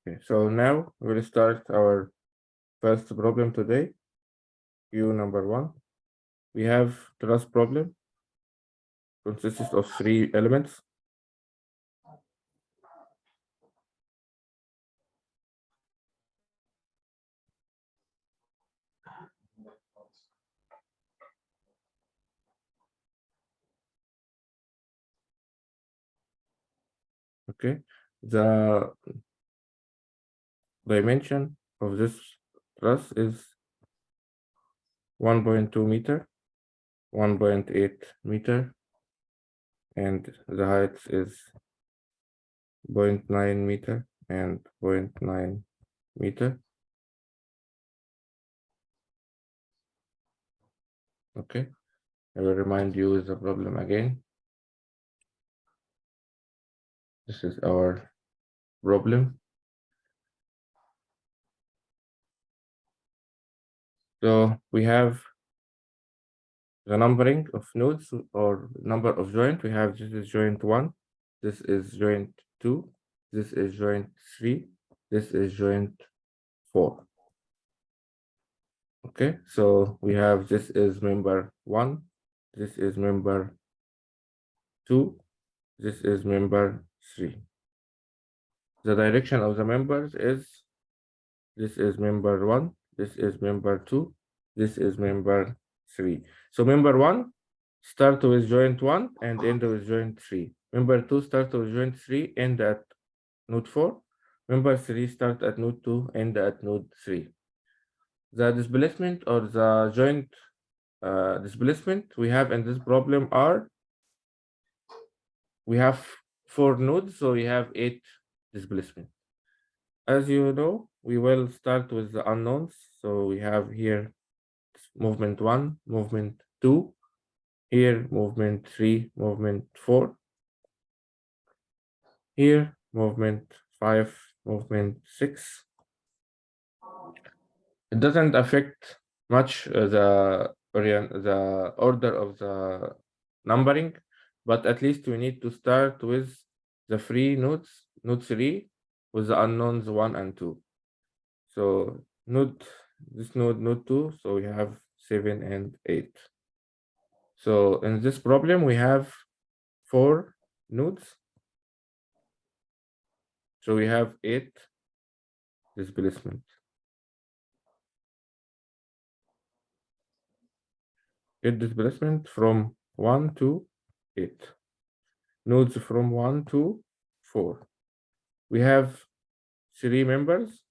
Okay, so now we'll start our first problem today. Q number 1. We have truss problem. Consists of 3 elements. Okay, the dimension of this truss is 1.2 meter, 1.8 meter, and the height is 0.9 meter and 0.9 meter. Okay, I will remind you the problem again. This is our problem. So we have the numbering of nodes or number of joint. We have this is joint 1, this is joint 2, this is joint 3, this is joint 4. Okay, so we have this is member 1, this is member 2, this is member 3. The direction of the members is this is member 1, this is member 2, this is member 3. So member 1 start with joint 1 and end with joint 3. Member 2 start with joint 3, end at node 4. Member 3 start at node 2, end at node 3. The displacement or the joint displacement we have in this problem are, we have 4 nodes, so we have 8 displacement. As you know, we will start with the unknowns. So we have here movement 1, movement 2, here movement 3, movement 4, here movement 5, movement 6. It doesn't affect much the order of the numbering, but at least we need to start with the free nodes, node 3, with the unknowns 1 and 2. So node 2, so we have 7 and 8. So in this problem we have 4 nodes, so we have 8 displacement. Displacement from 1 to 8. Nodes from 1 to 4. We have 3 members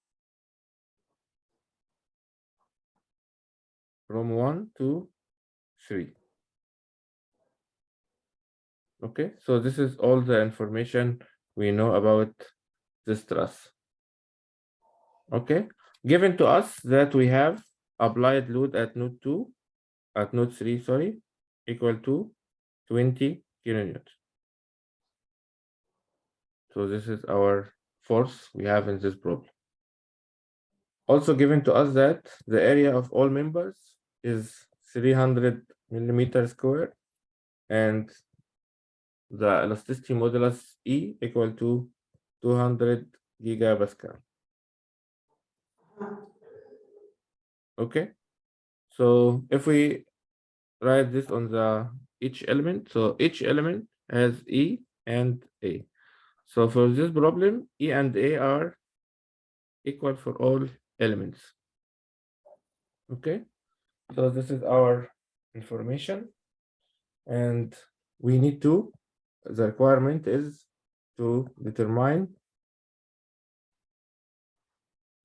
from 1 to 3. Okay, so this is all the information we know about this truss. Okay, given to us that we have applied load at node 3, sorry, equal to 20 kilonewtons. So this is our force we have in this problem. Also given to us that the area of all members is 300 millimeter square, and the elasticity modulus E equal to 200 gigapascal. Okay, so if we write this on the each element, so each element has E and A. So for this problem, E and A are equal for all elements. Okay, so this is our information, and we need to, the requirement is to determine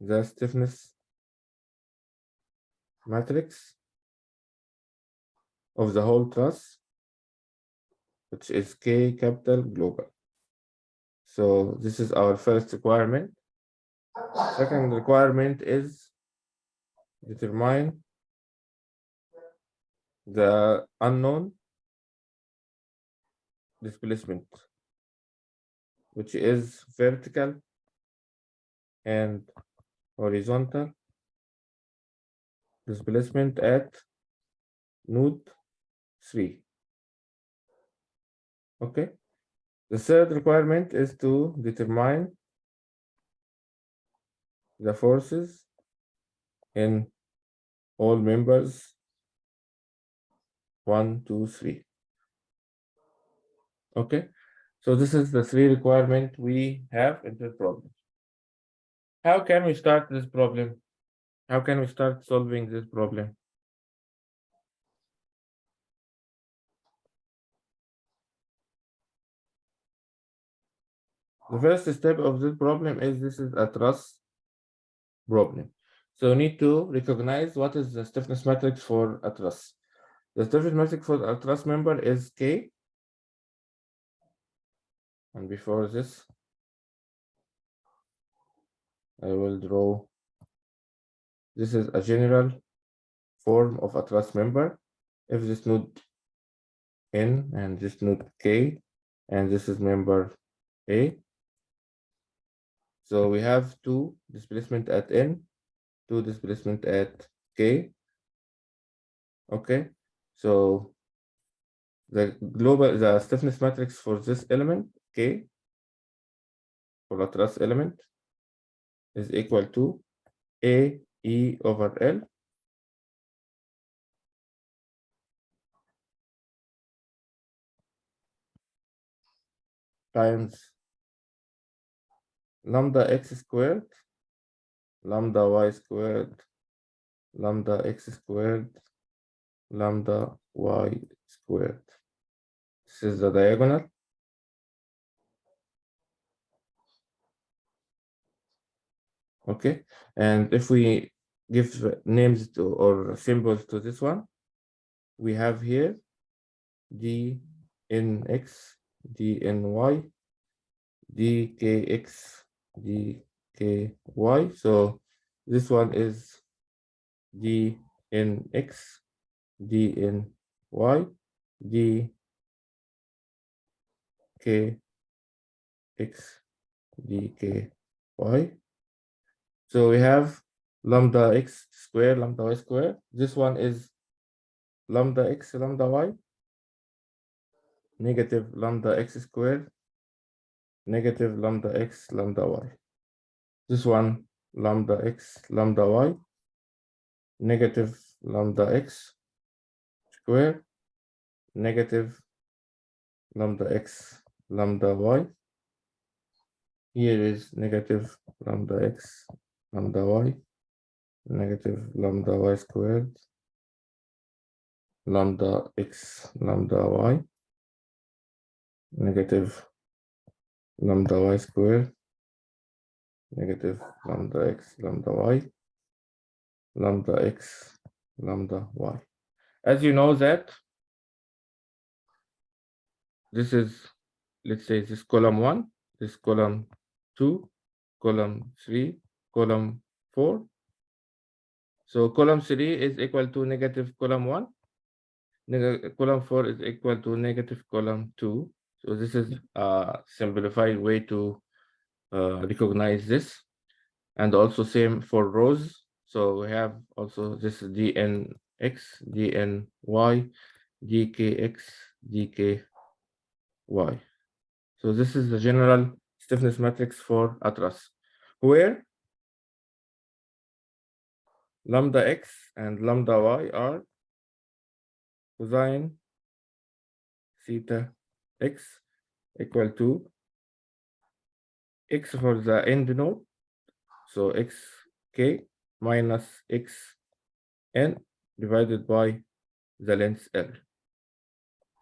the stiffness matrix of the whole truss, which is K capital global. So this is our first requirement. Second requirement is determine the unknown displacement, which is vertical and horizontal displacement at node 3. Okay. The third requirement is to determine the forces in all members 1, 2, 3. Okay, so this is the 3 requirement we have in this problem. How can we start this problem? How can we start solving this problem? The first step of this problem is this is a truss problem. So we need to recognize what is the stiffness matrix for a truss. The stiffness matrix for a truss member is K. And before this, I will draw. This is a general form of a truss member. If this node N and this node K, and this is member A. So we have 2 displacement at N, 2 displacement at K. Okay, so the stiffness matrix for this element K, for a truss element, is equal to A E over L times lambda x squared, lambda y squared, lambda x squared, lambda y squared. This is the diagonal. Okay, and if we give names to or symbols to this one, we have here dnx, dny, dkx, dky. So this one is dnx, dny, dkx, dky. So we have lambda x squared, lambda y squared. This one is lambda x, lambda y, negative lambda x squared, negative lambda x, lambda y. This one, lambda x, lambda y, negative lambda x squared, negative lambda x, lambda y. Here is negative lambda x, lambda y, negative lambda y squared, lambda x, lambda y, negative lambda y squared, negative lambda x, lambda y, lambda x, lambda y. As you know that this is, let's say, this column 1, this column 2, column 3, column 4. So column 3 is equal to negative column 1. Column 4 is equal to negative column 2. So this is a simplified way to recognize this. And also same for rows. So we have also this dnx, dny, dkx, dky. So this is the general stiffness matrix for a truss, where lambda x and lambda y are cosine theta x equal to x for the end node, so xk minus xn divided by the length L.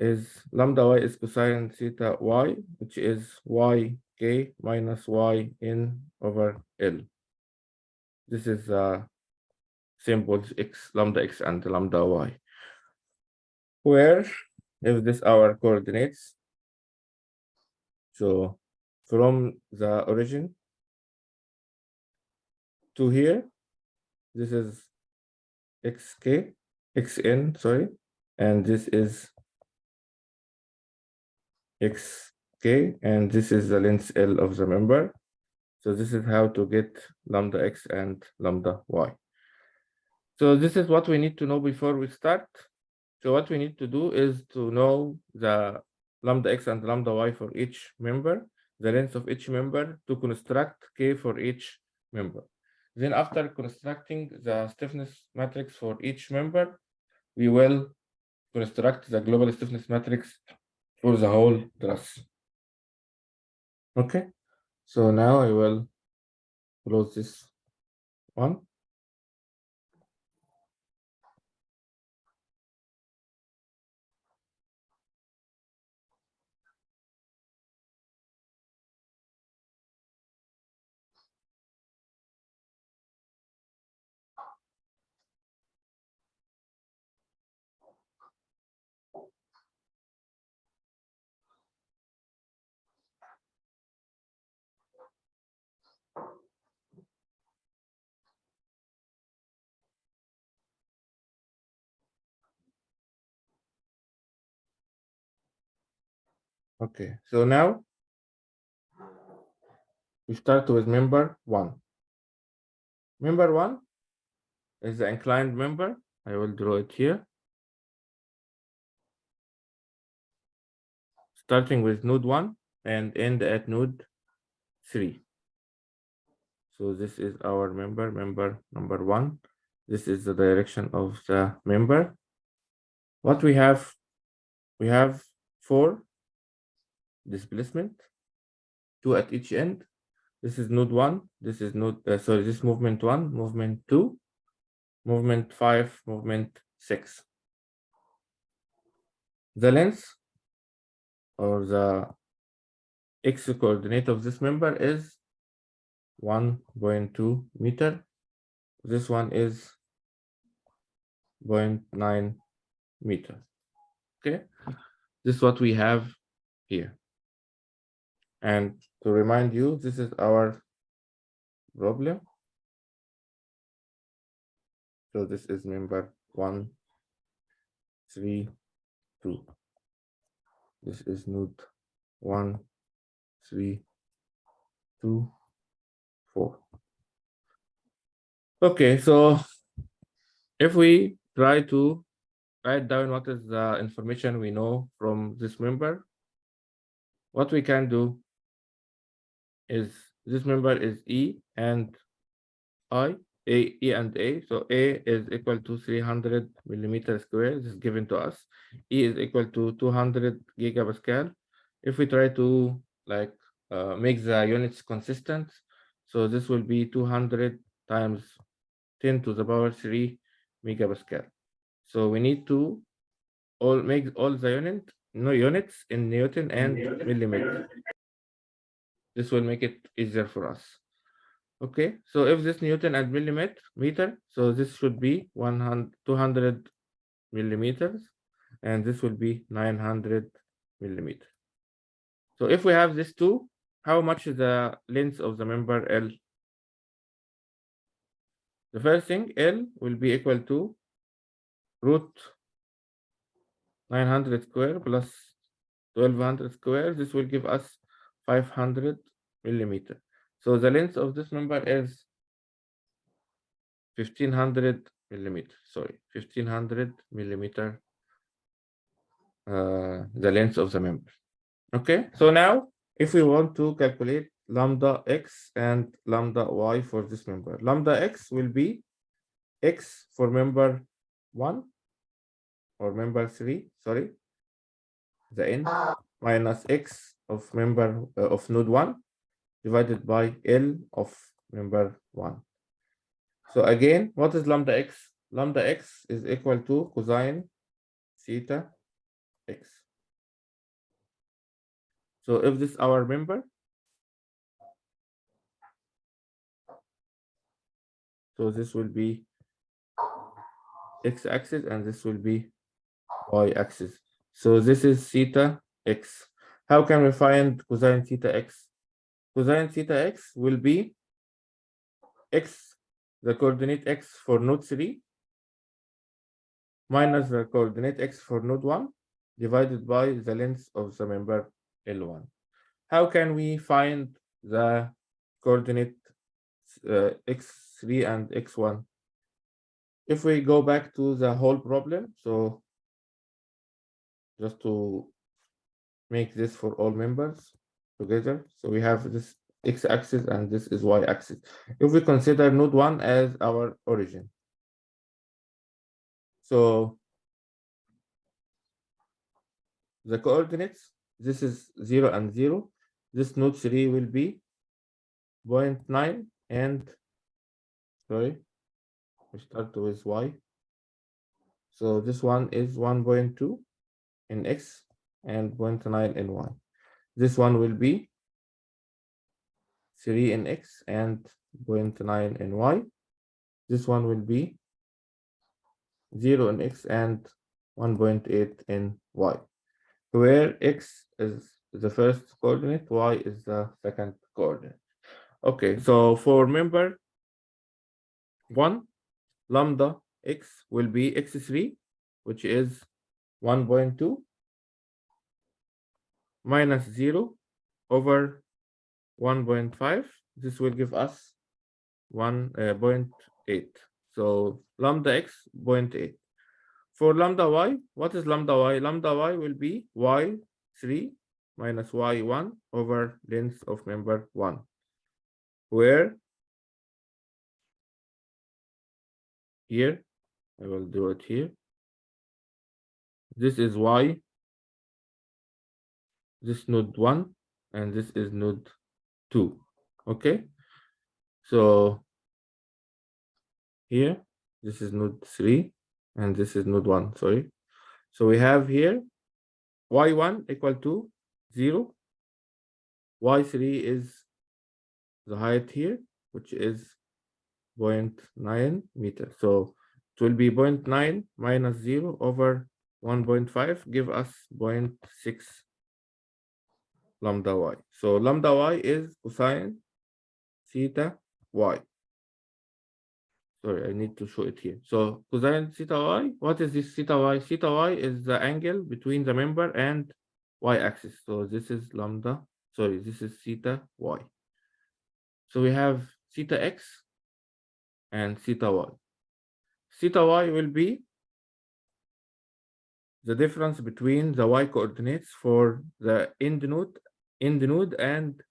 Is lambda y is cosine theta y, which is yk minus yn over L. This is symbols x, lambda x and lambda y, where if this our coordinates, so from the origin to here, this is xn, sorry, and this is xk, and this is the length L of the member. So this is how to get lambda x and lambda y. So this is what we need to know before we start. So what we need to do is to know the lambda x and lambda y for each member, the length of each member, to construct k for each member. Then after constructing the stiffness matrix for each member, we will construct the global stiffness matrix for the whole truss. Okay, so now I will close this one. Okay, so now we start with member 1. Member 1 is the inclined member. I will draw it here. Starting with node 1 and end at node 3. So this is our member number 1. This is the direction of the member. What we have 4 displacement, 2 at each end. This is node 1. This is this movement 1, movement 2, movement 5, movement 6. The length or the x coordinate of this member is 1.2 meter. This one is 0.9 meter. Okay, this is what we have here. And to remind you, this is our problem. So this is member 1, 3, 2. This is node 1, 3, 2, 4. Okay, so if we try to write down what is the information we know from this member, what we can do is this member is E and I, E and A. So A is equal to 300 millimeter square. This is given to us. E is equal to 200 gigapascal. If we try to make the units consistent, so this will be 200 times 10 to the power 3 megapascal. So we need to make all the units in Newton and millimeter. This will make it easier for us. Okay, so if this Newton and millimeter, so this should be 200 millimeters, and this will be 900 millimeters. So if we have this two, how much is the length of the member L? The first thing, L will be equal to root 900 square plus 1200 square. This will give us 500 millimeter. So the length of this member is 1500 millimeter. Sorry, 1500 millimeter. The length of the member. Okay, so now if we want to calculate lambda x and lambda y for this member, lambda x will be x for member 1 or member 3, sorry, the end, minus x of member of node 1 divided by L of member 1. So again, what is lambda x? Lambda x is equal to cosine theta x. So if this is our member, so this will be x-axis and this will be y-axis. So this is theta x. How can we find cosine theta x? Cosine theta x will be x, the coordinate x for node 3, minus the coordinate x for node 1, divided by the length of the member L1. How can we find the coordinate x3 and x1? If we go back to the whole problem, so just to make this for all members together, so we have this x-axis and this is y-axis. If we consider node 1 as our origin. So the coordinates, this is 0 and 0. This node 3 will be 0.9 and, sorry, we start with y. So this one is 1.2 in x and 0.9 in y. This one will be 3 in x and 0.9 in y. This one will be 0 in x and 1.8 in y, where x is the first coordinate, y is the second coordinate. Okay, so for member 1, lambda x will be x3, which is 1.2 minus 0 over 1.5. This will give us 1.8. So lambda x 0.8. For lambda y, what is lambda y? Lambda y will be y3 minus y1 over length of member 1, where here, I will do it here. This is y, this node 1, and this is node 2. Okay, so here, this is node 3, and this is node 1, sorry. So we have here y1 equal to 0, y3 is the height here, which is 0.9 meters. So it will be 0.9 minus 0 over 1.5 give us 0.6 lambda y. So lambda y is cosine theta y. Sorry, I need to show it here. So cosine theta y, what is this theta y? Theta y is the angle between the member and y-axis. So this is lambda, sorry, this is theta y. So we have theta x and theta y. Theta y will be the difference between the y coordinates for the end node and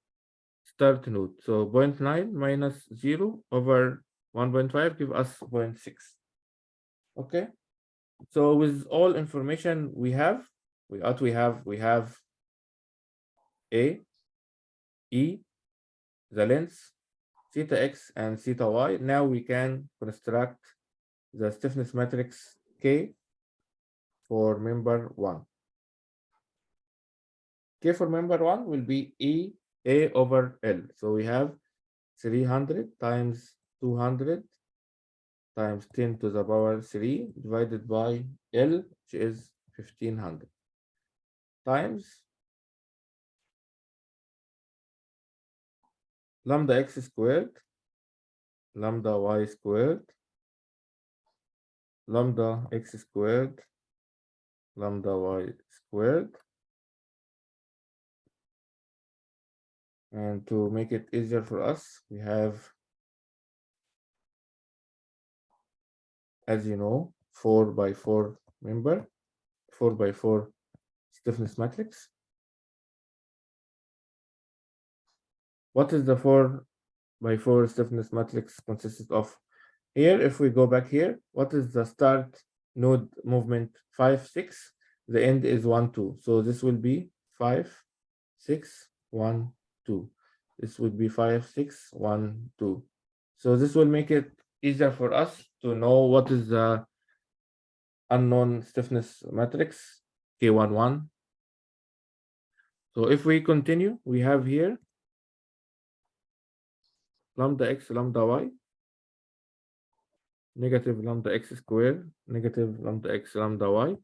start node. So 0.9 minus 0 over 1.5 give us 0.6. Okay. So with all information we have A, E, the length, theta x and theta y. Now we can construct the stiffness matrix K for member 1. K for member 1 will be E A over L. So we have 300 times 200 times 10 to the power 3 divided by L, which is 1500, times lambda x squared, lambda y squared, lambda x squared, lambda y squared. And to make it easier for us, we have, as you know, 4 by 4 member, 4 by 4 stiffness matrix. What is the 4 by 4 stiffness matrix consisted of? Here, if we go back here, what is the start node movement? 5, 6. The end is 1, 2. So this will be 5, 6, 1, 2. This would be 5, 6, 1, 2. So this will make it easier for us to know what is the unknown stiffness matrix, K11. So if we continue, we have here lambda x, lambda y, negative lambda x squared, negative lambda x, lambda y.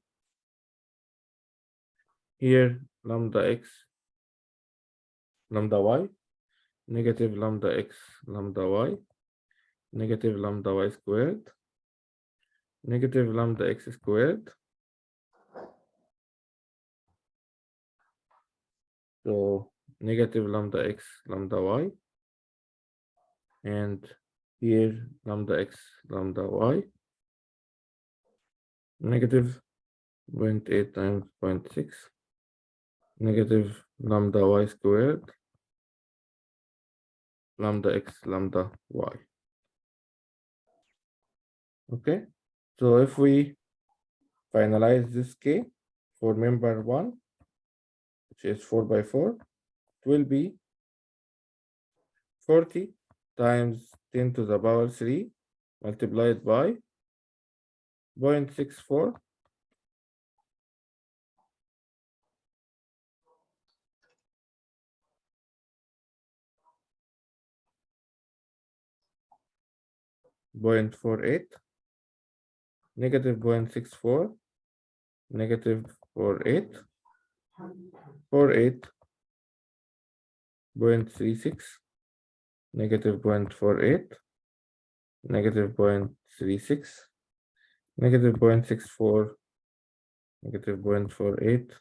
Here, lambda x, lambda y, negative lambda x, lambda y, negative lambda y squared, negative lambda x squared. So negative lambda x, lambda y, and here lambda x, lambda y, negative 0.8 times 0.6, negative lambda y squared, lambda x, lambda y. Okay, so if we finalize this k for member 1, which is 4 by 4, it will be 40 times 10 to the power 3 multiplied by 0.64 0.48 negative 0.64 negative 48 48.36 negative 0.48 negative 0.36 negative 0.64 negative 0.48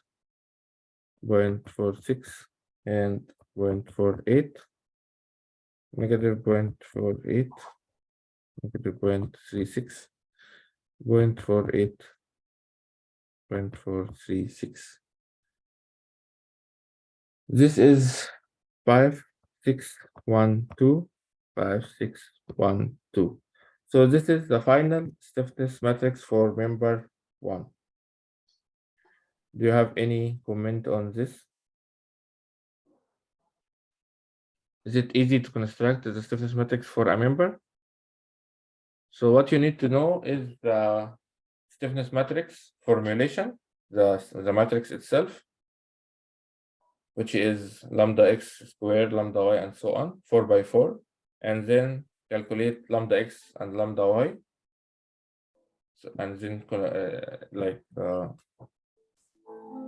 0.46 and 0.48 negative 0.48 negative 0.36 0.48 0.436. This is 5612 5612. So this is the final stiffness matrix for member 1. Do you have any comment on this? Is it easy to construct the stiffness matrix for a member? So what you need to know is the stiffness matrix formulation, the matrix itself, which is lambda x squared, lambda y, and so on, 4 by 4, and then calculate lambda x and lambda y, so, and then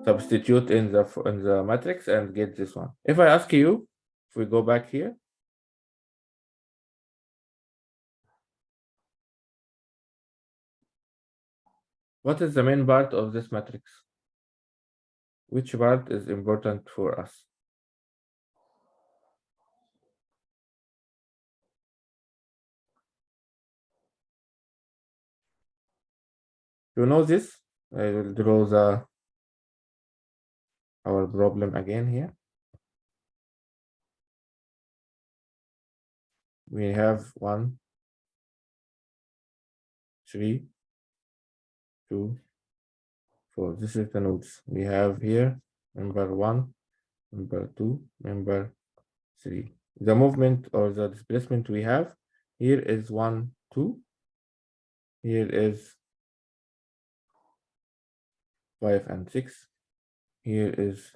substitute in the matrix and get this one. If I ask you, if we go back here, what is the main part of this matrix? Which part is important for us? You know this? I will draw our problem again here. We have 1, 3, 2, 4. This is the nodes. We have here member 1, member 2, member 3. The movement or the displacement we have here is 1, 2. Here is 5 and 6. Here is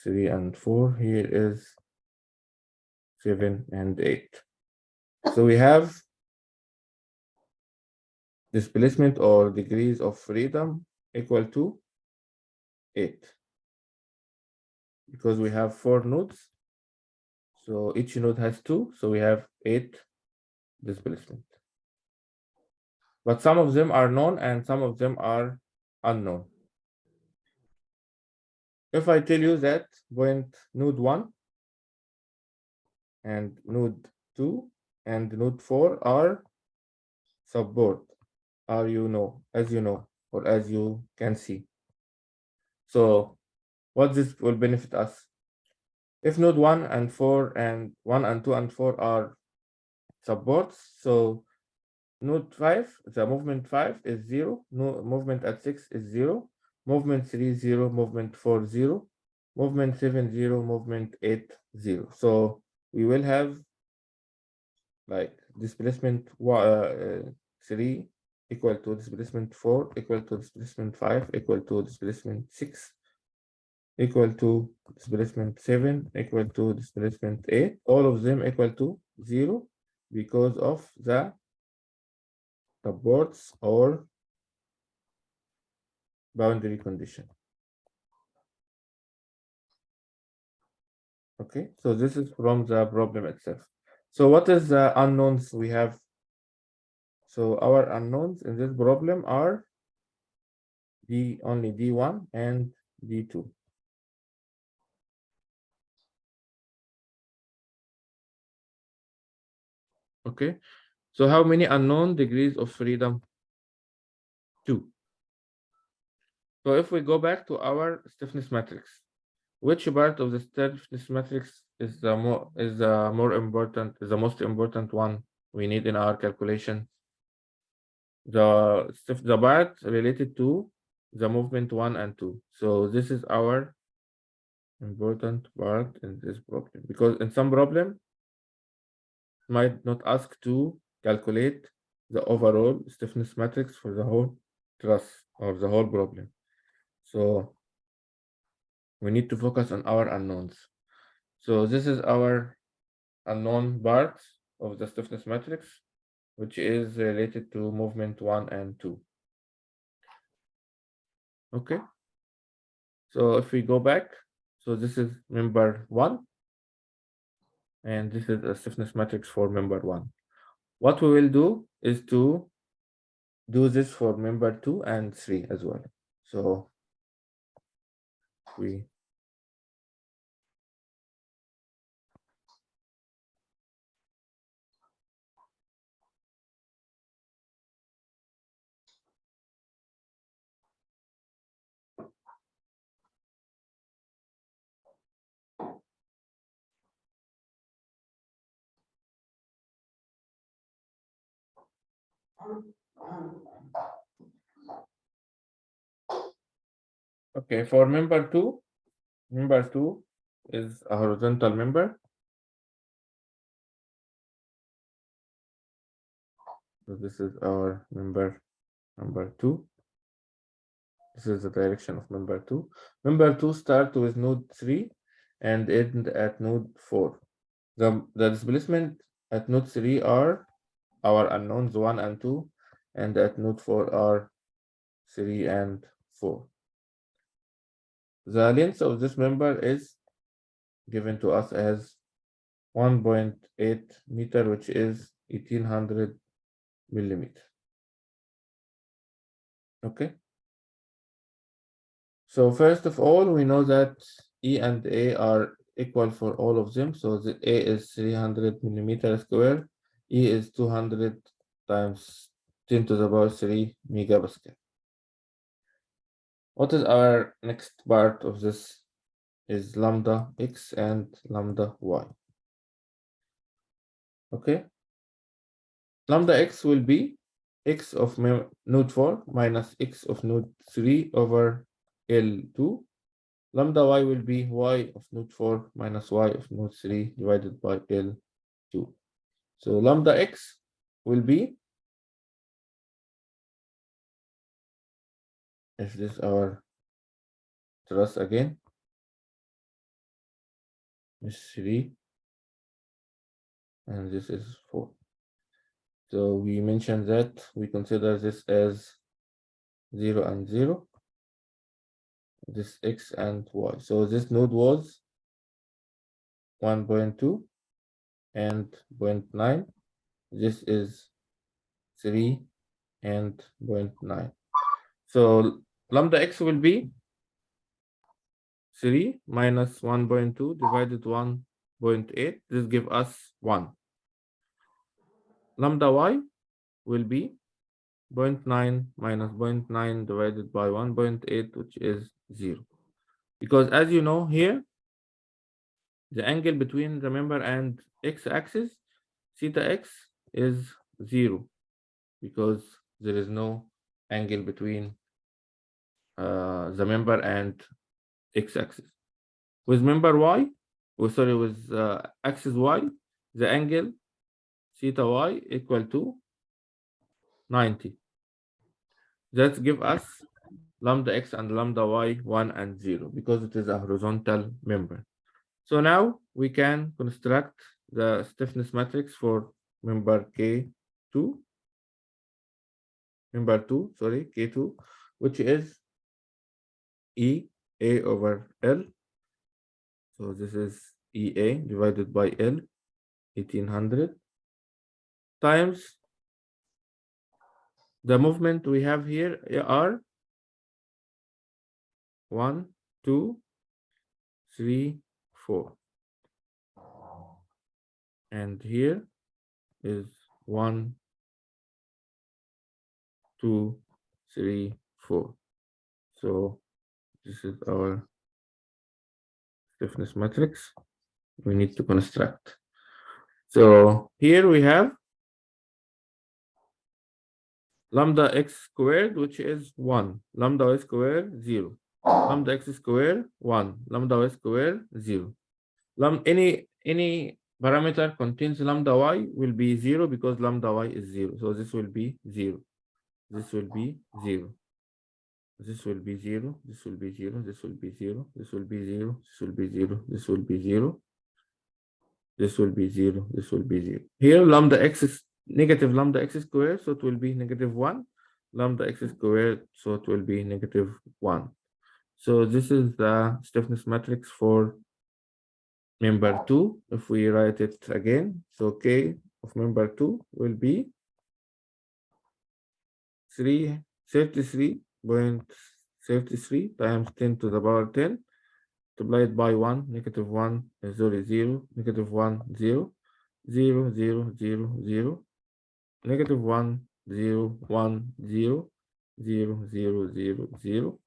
3 and 4. Here is 7 and 8. So we have displacement or degrees of freedom equal to 8. Because we have 4 nodes. So each node has 2. So we have 8 displacement. But some of them are known and some of them are unknown. If I tell you that point node 1 and node 2 and node 4 are support, as you know, or as you can see. So what this will benefit us? If node 1 and 4 and 1 and 2 and 4 are supports, so node 5, the movement 5 is 0, no movement at 6 is 0, movement 3 0, movement 4 0, movement 7 0, movement 8 0. So we will have like displacement 3 equal to displacement 4 equal to displacement 5 equal to displacement 6 equal to displacement 7 equal to displacement 8, all of them equal to 0 because of the supports or boundary condition. Okay, so this is from the problem itself. So what is the unknowns we have? So our unknowns in this problem are only D1 and D2. Okay, so how many unknown degrees of freedom? 2. So if we go back to our stiffness matrix, which part of the stiffness matrix is the most important one we need in our calculation? The part related to the movement 1 and 2. So this is our important part in this problem, because in some problem might not ask to calculate the overall stiffness matrix for the whole truss or the whole problem. So we need to focus on our unknowns. So this is our unknown part of the stiffness matrix, which is related to movement 1 and 2. Okay, so if we go back, so this is member 1, and this is a stiffness matrix for member 1. What we will do is to do this for member 2 and 3 as well. So we okay, for member 2 is a horizontal member. So this is our member number 2. This is the direction of member 2. Member 2 start with node 3 and end at node 4. The displacement at node 3 are our unknowns 1 and 2, and at node 4 are 3 and 4. The length of this member is given to us as 1.8 meter, which is 1800 millimeter. Okay. So first of all, we know that E and A are equal for all of them. So the A is 300 millimeter square, E is 200 times 10 to the power 3 megapascal. What is our next part of this is lambda x and lambda y. Okay. Lambda x will be x of node 4 minus x of node 3 over L2. Lambda y will be y of node 4 minus y of node 3 divided by L2. So lambda x will be, if this is our truss again, is 3 and this is 4. So we mentioned that we consider this as 0 and 0, this x and y. So this node was 1.2 and 0.9. This is 3 and 0.9. So lambda x will be 3 minus 1.2 divided 1.8. This gives us 1. Lambda y will be 0.9 minus 0.9 divided by 1.8, which is 0. Because as you know here, the angle between the member and x-axis, theta x, is 0, because there is no angle between the member and x-axis. With member y, with axis y, the angle theta y equal to 90. That give us lambda x and lambda y 1 and 0, because it is a horizontal member. So now we can construct the stiffness matrix for member K2, K2, which is EA over L. So this is EA divided by L, 1800, times the movement we have here are 1, 2, 3, 4. And here is 1, 2, 3, 4. So this is our stiffness matrix we need to construct. So here we have lambda x squared, which is 1, lambda y squared 0, lambda x squared 1, lambda y squared 0. Any parameter contains lambda y will be 0 because lambda y is 0. So this will be 0. This will be 0. This will be 0. This will be 0. This will be 0. This will be 0. This will be 0. This will be 0. This will be 0. This will be 0. Here lambda x is negative lambda x squared, so it will be negative 1. Lambda x squared, so it will be negative 1. So this is the stiffness matrix for member 2. If we write it again, so K of member 2 will be 33.33 times 10 to the power 10 multiplied by 1, negative 1, sorry, 0, negative 1, 0, 0, 0, 0, 0, negative 1, 0, 1, 0, 0, 0, 0, 0,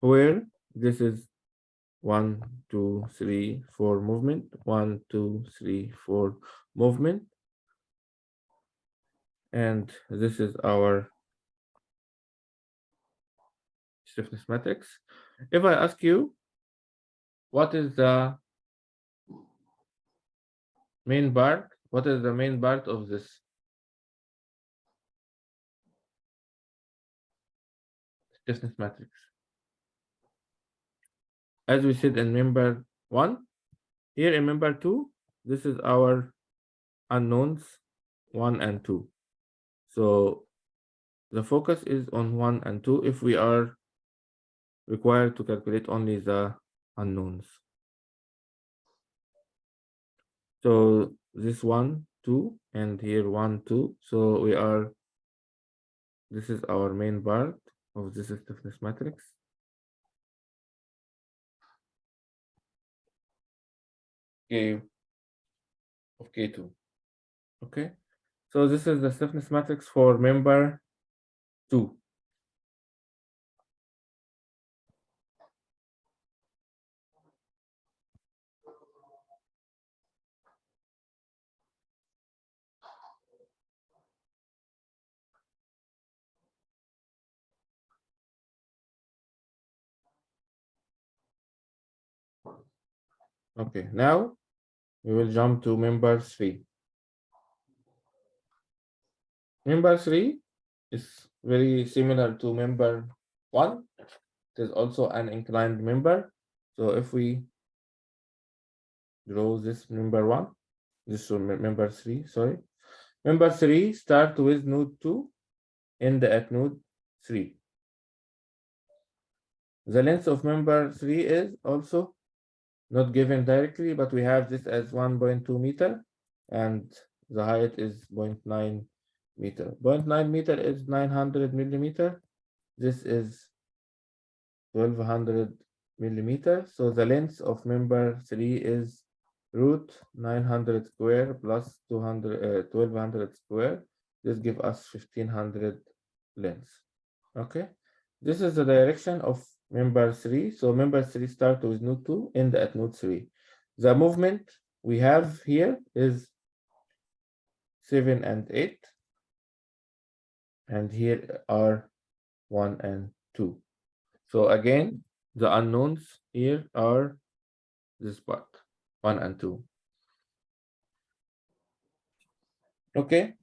where this is 1, 2, 3, 4 movement, 1, 2, 3, 4 movement, and this is our stiffness matrix. If I ask you, what is the main part? What is the main part of this stiffness matrix? As we said in member 1, here in member 2, this is our unknowns 1 and 2. So the focus is on 1 and 2 if we are required to calculate only the unknowns. So this 1, 2, and here 1, 2. So this is our main part of this stiffness matrix. K of K2. Okay. So this is the stiffness matrix for member 2. Okay, now we will jump to member 3. Member 3 is very similar to member 1. It is also an inclined member. So if we draw this member 1, this member 3, sorry. Member 3 start with node 2, end at node 3. The length of member 3 is also not given directly, but we have this as 1.2 meter, and the height is 0.9 meter. 0.9 meter is 900 millimeter. This is 1200 millimeter. So the length of member 3 is root 900 square plus 1200 square. This gives us 1500 length. Okay. This is the direction of member 3. So member 3 start with node 2, end at node 3. The movement we have here is 7 and 8. And here are 1 and 2. So again, the unknowns here are this part, 1 and 2. Okay.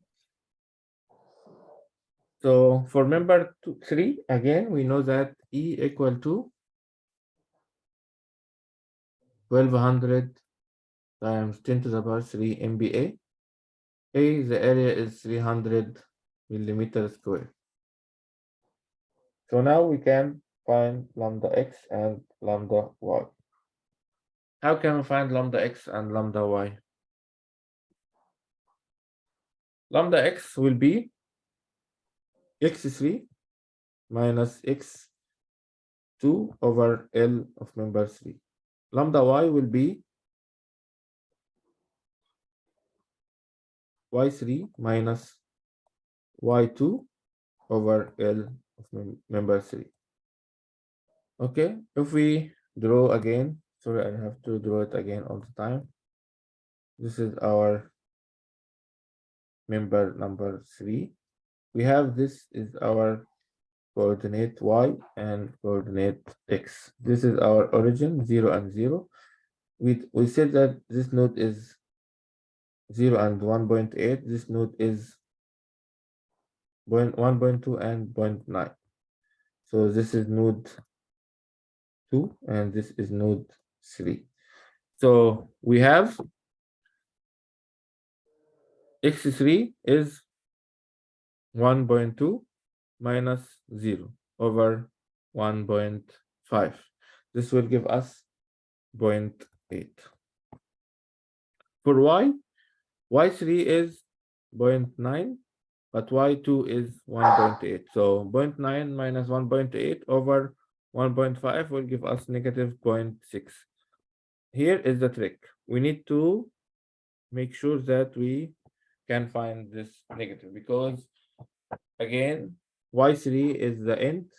So for member 3, again, we know that E equal to 1200 times 10 to the power 3 MPa. The area is 300 millimeter square. So now we can find lambda x and lambda y. How can we find lambda x and lambda y? Lambda x will be x3 minus x2 over L of member 3. Lambda y will be y3 minus y2 over L of member 3. Okay, if we draw again, sorry, I have to draw it again all the time. This is our member number 3. We have this is our coordinate y and coordinate x. This is our origin 0 and 0. We said that this node is 0 and 1.8. This node is 1.2 and 0.9. So this is node 2 and this is node 3. So we have x3 is 1.2 minus 0 over 1.5. This will give us 0.8. For y, y3 is 0.9, but y2 is 1.8. So 0.9 minus 1.8 over 1.5 will give us negative 0.6. Here is the trick. We need to make sure that we can find this negative because again, y3 is the end,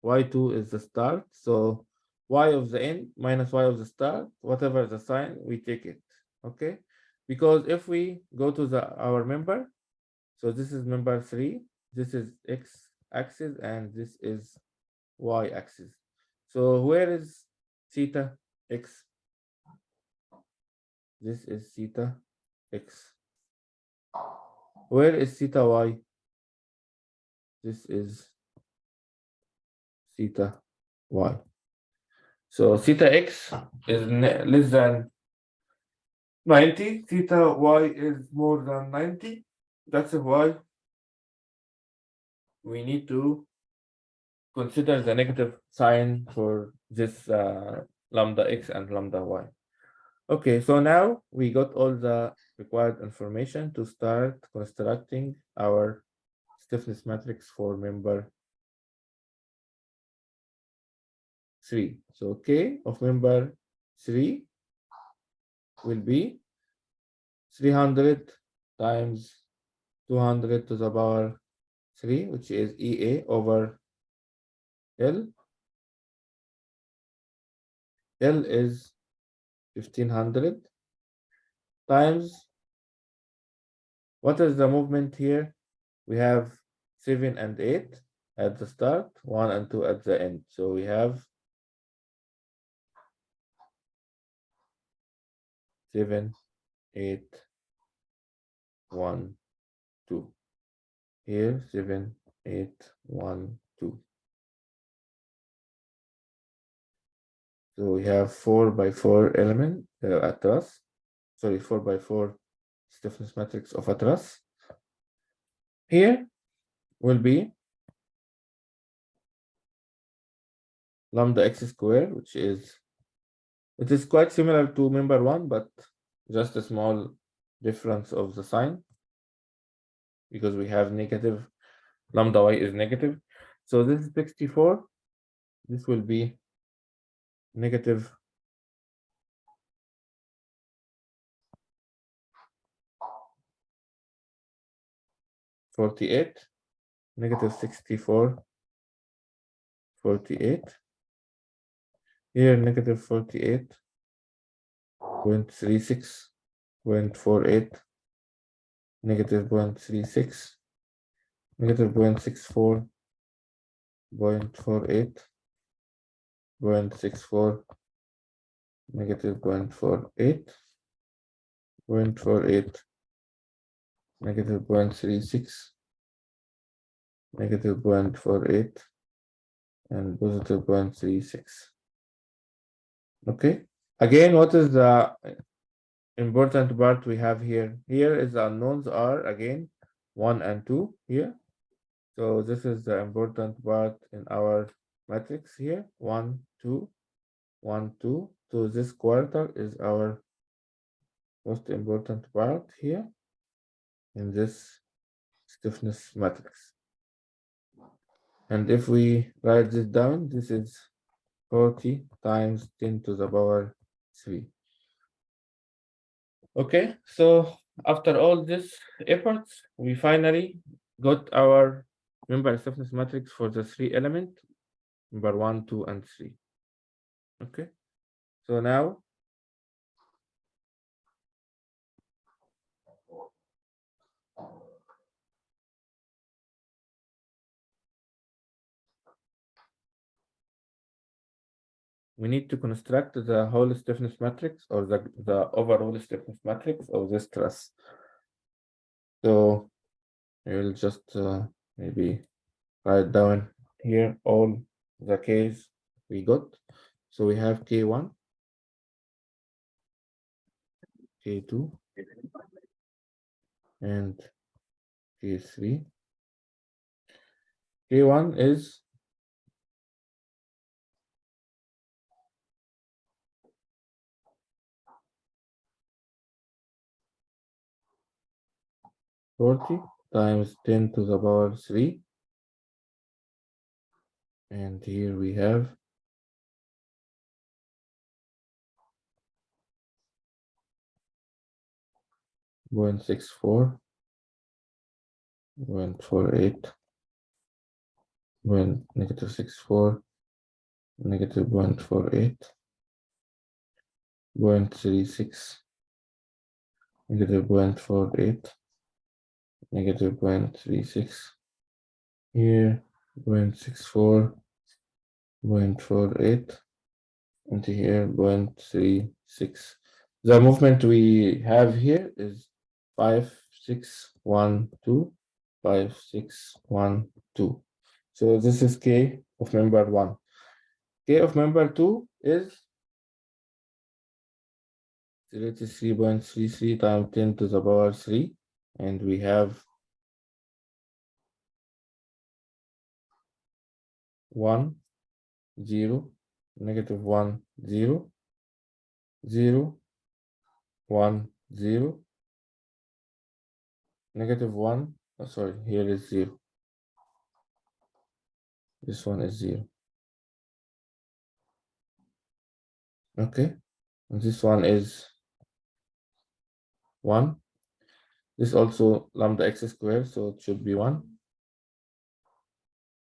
y2 is the start. So y of the end minus y of the start, whatever the sign, we take it. Okay? Because if we go to our member, so this is member 3, this is x axis, and this is y axis. So where is theta x? This is theta x. Where is theta y? This is theta y. So theta x is less than 90, theta y is more than 90. That's why we need to consider the negative sign for this lambda x and lambda y. Okay, so now we got all the required information to start constructing our stiffness matrix for member 3. So K of member 3 will be 300 times 200 to the power 3, which is EA over L. L is 1500 times, what is the movement here? We have 7 and 8 at the start, 1 and 2 at the end. So we have 7, 8, 1, 2. Here, 7, 8, 1, 2. So we have 4 by 4 element at truss. Sorry, 4 by 4 stiffness matrix of a truss. Here will be lambda x squared, which is, it is quite similar to member 1, but just a small difference of the sign because we have negative, lambda y is negative. So this is 64. This will be negative 48, negative 64, 48. Here, negative 48.36, 0.48, negative 0.36, negative 0.64, 0.48, 0.64, negative 0.48, 0.48, negative 0.36, negative 0.48, and positive 0.36. Okay. Again, what is the important part we have here? Here is the unknowns are again 1 and 2 here. So this is the important part in our matrix here. 1, 2, 1, 2. So this quarter is our most important part here in this stiffness matrix. And if we write this down, this is 40 times 10 to the power 3. Okay, so after all this efforts, we finally got our member stiffness matrix for the 3 element. member 1, 2, and 3. Okay, so now we need to construct the whole stiffness matrix or the overall stiffness matrix of this truss. So we'll just maybe write down here all the K's we got. So we have K1, K2, and K3. K1 is 40 times 10 to the power 3. And here we have 0.64, 0.48, when negative 64, negative 0.48, 0.36, negative 0.48, negative 0.36, here 0.64, 0.48, and here 0.36. The movement we have here is 5, 6, 1, 2, 5, 6, 1, 2. So this is K of member 1. K of member 2 is 33.33 times 10 to the power 3, and we have 1, 0, negative 1, 0, 0, 1, 0, negative 1, oh, sorry, here is 0. This one is 0. Okay, and this one is 1. This also lambda x squared, so it should be 1.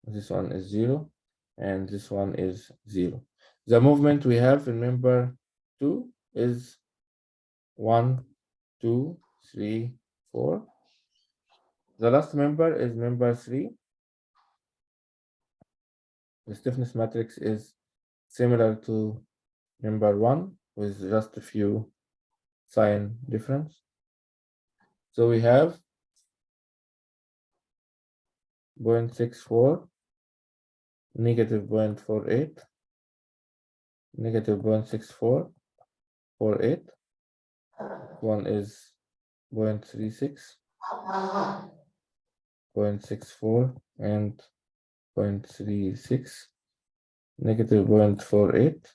This one is 0, and this one is 0. The movement we have in member 2 is 1, 2, 3, 4. The last member is member 3. The stiffness matrix is similar to member 1 with just a few sign difference. So we have 0.64, negative 0.48, negative 0.64, 48. One is 0.36, 0.64, and 0.36, negative 0.48,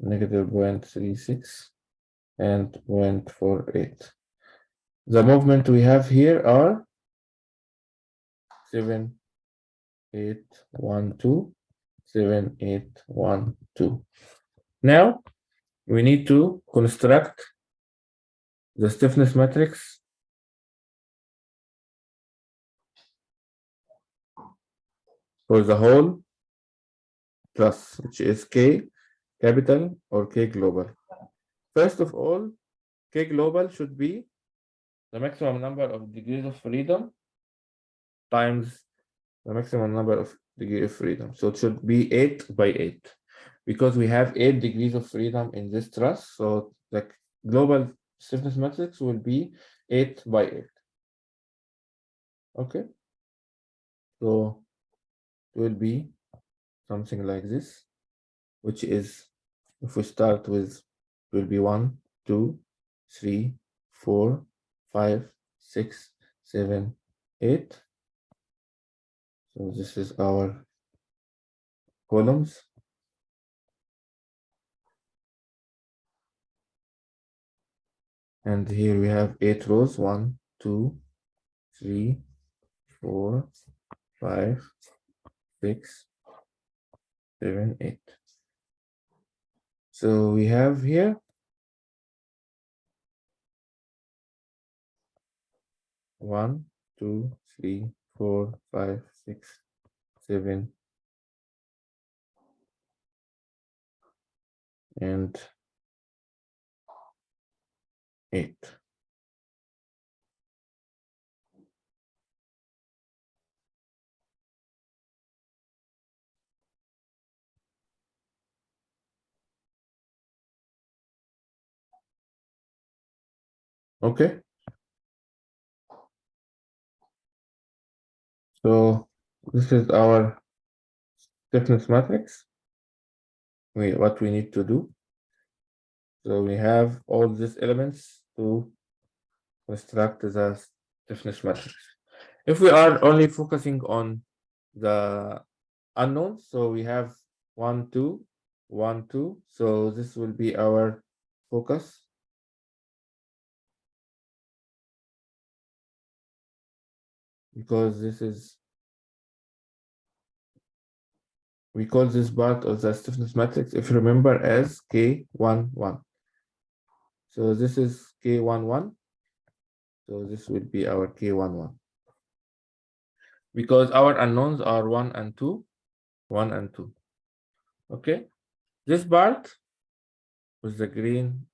negative 0.36, and 0.48. The movement we have here are 7, 8, 1, 2, 7, 8, 1, 2. Now we need to construct the stiffness matrix for the whole truss, which is K capital or K global. First of all, K global should be the maximum number of degrees of freedom times the maximum number of degrees of freedom. So it should be 8 by 8 because we have 8 degrees of freedom in this truss. So the global stiffness matrix will be 8 by 8. Okay. So it will be something like this, which is, if we start with, it will be 1, 2, 3, 4, 5, 6, 7, 8. So this is our columns. And here we have 8 rows, 1, 2, 3, 4, 5, 6, 7, 8. So we have here 1, 2, 3, 4, 5, 6, 7, and 8. Okay. So this is our stiffness matrix. What we need to do. So we have all these elements to construct the stiffness matrix. If we are only focusing on the unknowns, so we have 1, 2, 1, 2. So this will be our focus. Because this is, we call this part of the stiffness matrix, if you remember, as K11. So this is K11. So this will be our K11. Because our unknowns are 1 and 2, 1 and 2. Okay. This part with the green,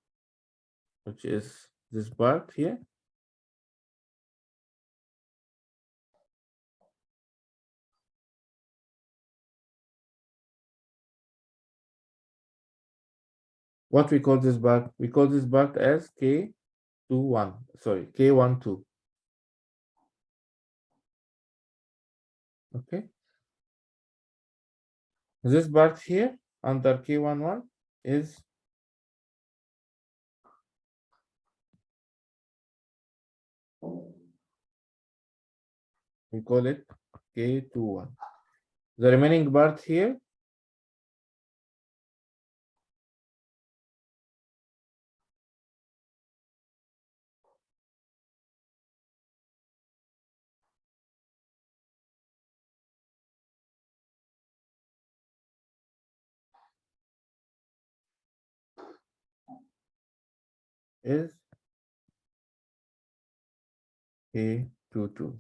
which is this part here. What we call this part? We call this part as K21. Sorry, K12. Okay. This part here under K11 is we call it K21. The remaining part here is K22.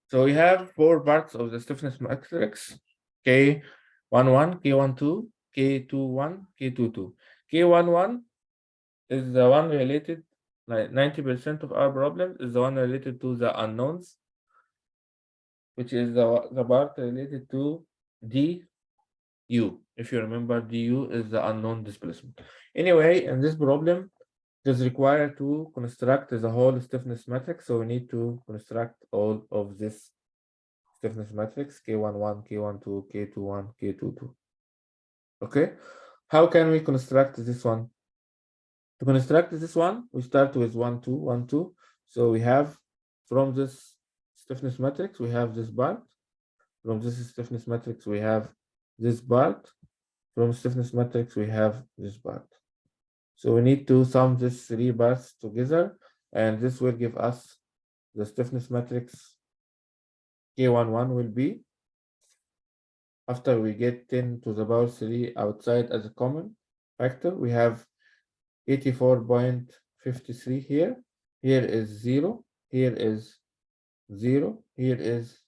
So we have 4 parts of the stiffness matrix: K11, K12, K21, K22. K11 is the one related, like 90% of our problems is the one related to the unknowns, which is the part related to du. If you remember, du is the unknown displacement. Anyway, in this problem, it is required to construct the whole stiffness matrix. So we need to construct all of this stiffness matrix, K11, K12, K21, K22. Okay, how can we construct this one? To construct this one, we start with 1, 2, 1, 2. So we have from this stiffness matrix, we have this part. From this stiffness matrix, we have this part. From stiffness matrix, we have this part. So we need to sum these 3 parts together, and this will give us the stiffness matrix. K11 will be, after we get 10 to the power 3 outside as a common factor, we have 84.53 here. Here is 0. Here is 0. Here is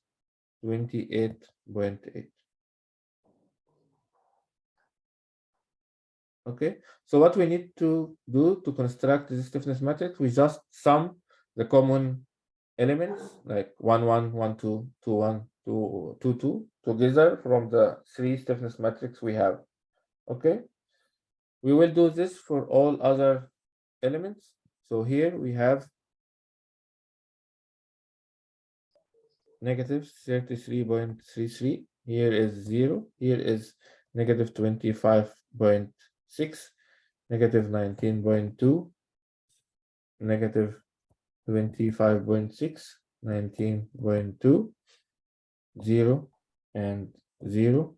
28.8. Okay, so what we need to do to construct this stiffness matrix, we just sum the common elements like 1, 1, 1, 2, 2, 1, 2, 2, 2 together from the 3 stiffness matrix we have. Okay, we will do this for all other elements. So here we have negative 33.33. Here is 0. Here is negative 25.6, negative 19.2, negative 25.6, 19.2, 0, and 0,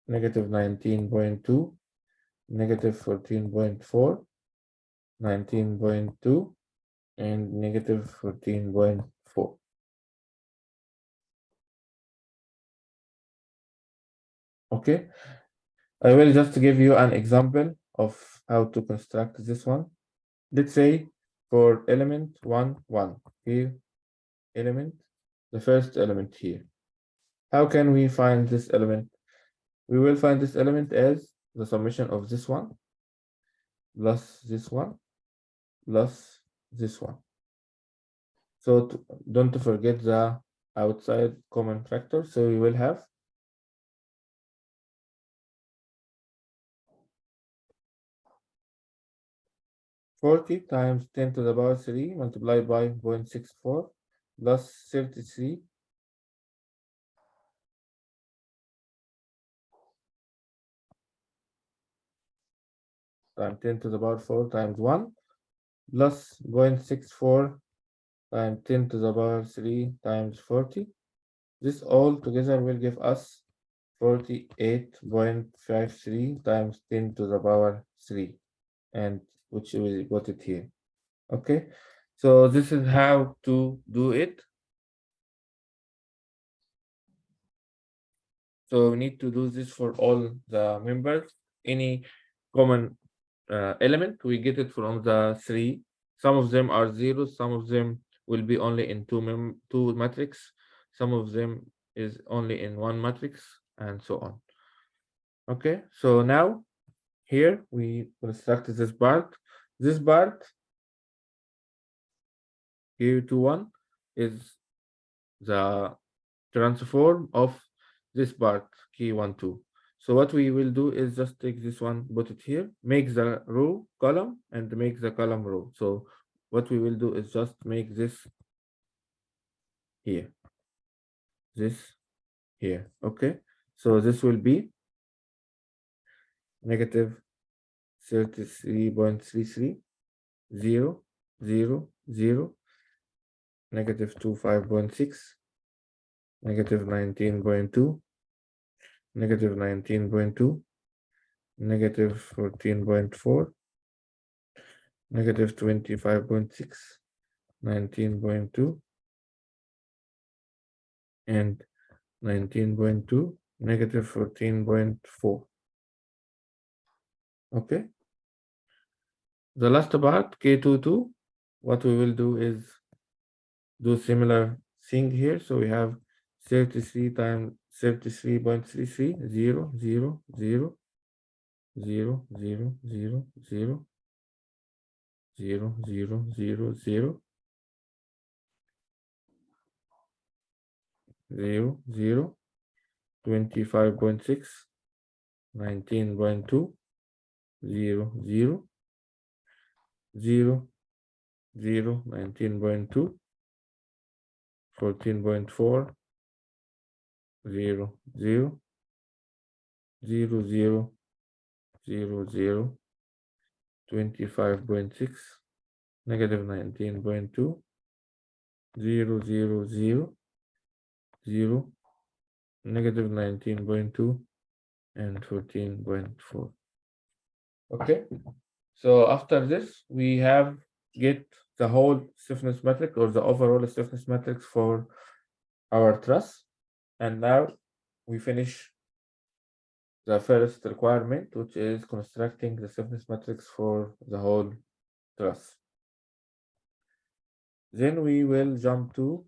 negative 19.2, negative 14.4, 19.2, and negative 14.4. Okay, I will just give you an example of how to construct this one. Let's say for element 1, 1, here element, the first element here. How can we find this element? We will find this element as the summation of this one plus this one plus this one. So don't forget the outside common factor. So we will have 40 times 10 to the power 3 multiplied by 0.64 plus 33 times 10 to the power 4 times 1 plus 0.64 times 10 to the power 3 times 40. This all together will give us 48.53 times 10 to the power 3, and which we put it here. Okay, so this is how to do it. So we need to do this for all the members. Any common element, we get it from the three. Some of them are zeros, some of them will be only in two matrix, some of them is only in one matrix, and so on. Okay, so now here we construct this part. This part here to one is the transform of this part key 1 2. So what we will do is just take this one, put it here, make the row column and make the column row. So what we will do is just make this here, this here. Okay, so this will be negative 33.33 0 0 0 negative 25.6 negative 19.2 negative 19.2 negative 14.4 negative 25.6 19.2 and 19.2 negative 14.4. Okay, the last part K22, what we will do is do similar thing here. So we have 33 times 33.33 0 0 0 0 0 0 0 0 0 0 0 0 0 25.6 19.2 0 0 0 0 19.2 14.4 0 0 0 0 0 0 25.6 negative 19.2 0 0 0 0 negative 19.2 and 14.4. Okay, so after this we have get the whole stiffness matrix or the overall stiffness matrix for our truss, and now we finish the first requirement, which is constructing the stiffness matrix for the whole truss. Then we will jump to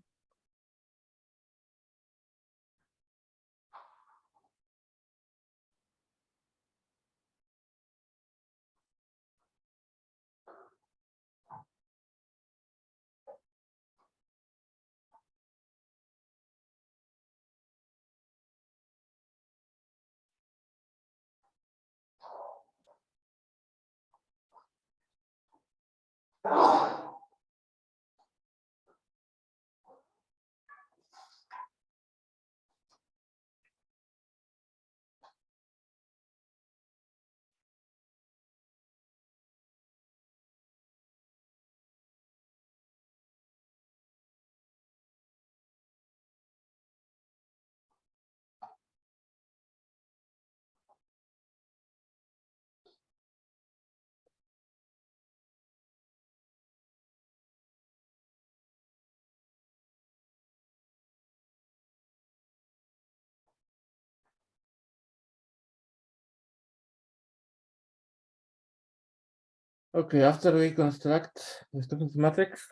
okay, after we construct the stiffness matrix,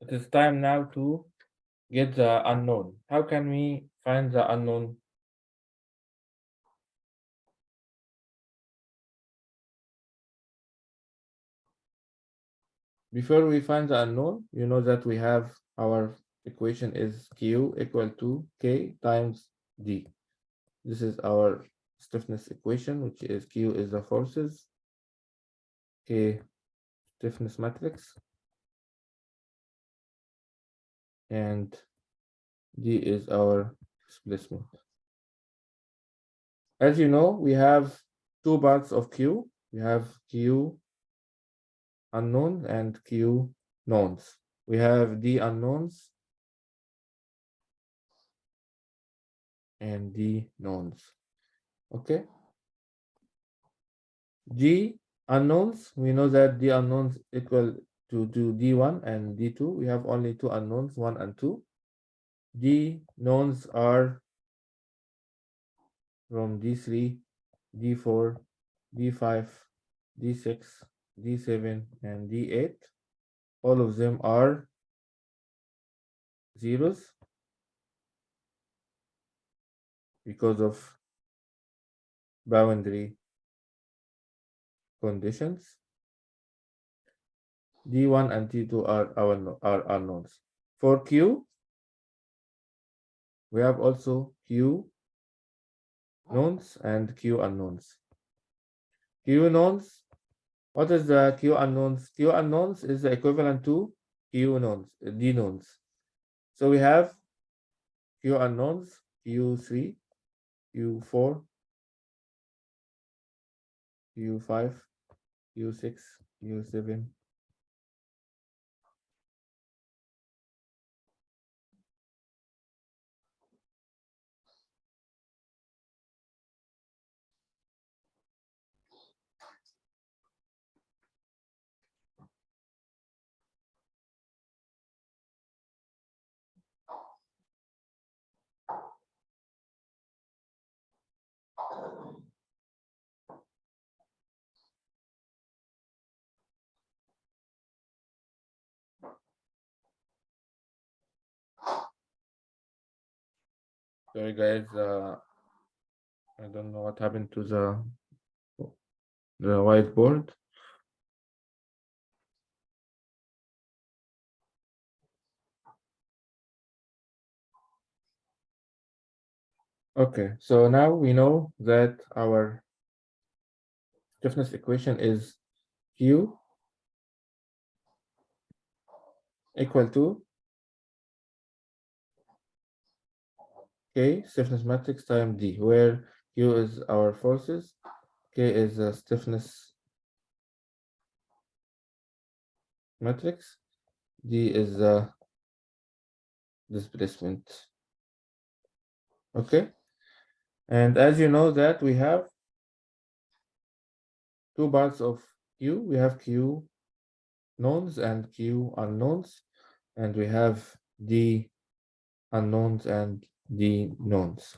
it is time now to get the unknown. How can we find the unknown? Before we find the unknown, you know that we have our equation is Q equal to K times D. This is our stiffness equation, which is Q is the forces, K stiffness matrix, and D is our displacement. As you know, we have two parts of Q. We have Q unknown and Q knowns. We have D unknowns and D knowns. Okay. D unknowns, we know that D unknowns equal to D1 and D2. We have only two unknowns, 1 and 2. D knowns are from D3, D4, D5, D6, D7, and D8. All of them are zeros because of boundary conditions. D1 and D2 are unknowns. For Q, we have also Q knowns and Q unknowns. Q knowns, what is the Q unknowns? Q unknowns is the equivalent to Q knowns, D knowns. So we have Q unknowns, Q3, Q4, Q5, Q6, Q7. Sorry guys, I don't know what happened to the whiteboard. Okay, so now we know that our stiffness equation is Q equal to K stiffness matrix times D, where Q is our forces, K is the stiffness matrix, D is the displacement. Okay, and as you know that we have two parts of Q. We have Q knowns and Q unknowns, and we have D unknowns and D knowns.